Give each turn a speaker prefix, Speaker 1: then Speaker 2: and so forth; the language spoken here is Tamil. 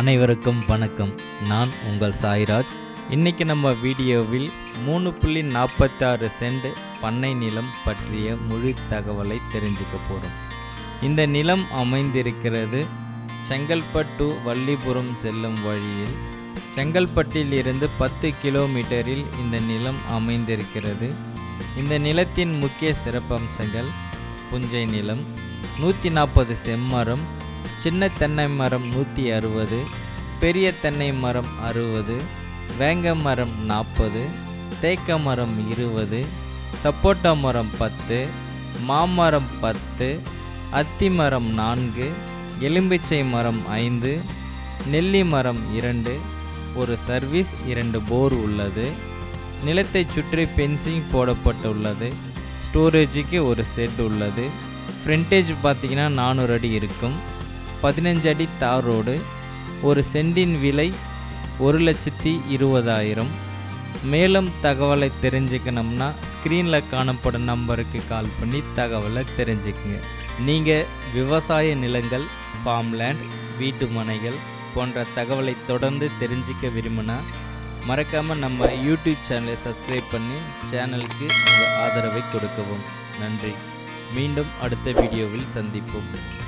Speaker 1: அனைவருக்கும் வணக்கம். நான் உங்கள் சாய்ராஜ். இன்றைக்கி நம்ம வீடியோவில் 3.46 சென்ட் பண்ணை நிலம் பற்றிய முழு தகவலை தெரிஞ்சுக்க போகிறோம். இந்த நிலம் அமைந்திருக்கிறது செங்கல்பட்டு வள்ளிபுரம் செல்லும் வழியில். செங்கல்பட்டில் இருந்து 10 கிலோமீட்டரில் இந்த நிலம் அமைந்திருக்கிறது. இந்த நிலத்தின் முக்கிய சிறப்பம்சங்கள்: புஞ்சை நிலம், 140 செம்மரம், சின்ன தென்னை மரம் 160, பெரிய தென்னை மரம் 60, வேங்க மரம் 40, தேக்க மரம் 20, சப்போட்டா மரம் 10, மாமரம் 10, அத்தி மரம் 4, எலும்பிச்சை மரம் 5, நெல்லி மரம் 2, ஒரு சர்வீஸ் 2 போர் உள்ளது. நிலத்தை சுற்றி பென்சிங் போடப்பட்டுள்ளது. ஸ்டோரேஜுக்கு ஒரு செட் உள்ளது. ஃப்ரண்டேஜ் பார்த்திங்கன்னா 400 அடி இருக்கும். 15 அடி தார் ரோடு. ஒரு சென்டின் விலை 1,20,000. மேலும் தகவலை தெரிஞ்சுக்கணும்னா ஸ்க்ரீனில் காணப்படும் நம்பருக்கு கால் பண்ணி தகவலை தெரிஞ்சுக்குங்க. நீங்கள் விவசாய நிலங்கள், ஃபார்ம்லேண்ட், வீட்டு மனைகள் போன்ற தகவலை தொடர்ந்து தெரிஞ்சிக்க விரும்பினா மறக்காமல் நம்ம யூடியூப் சேனலை சப்ஸ்கிரைப் பண்ணி சேனலுக்கு உங்கள் ஆதரவை கொடுக்கவும். நன்றி. மீண்டும் அடுத்த வீடியோவில் சந்திப்போம்.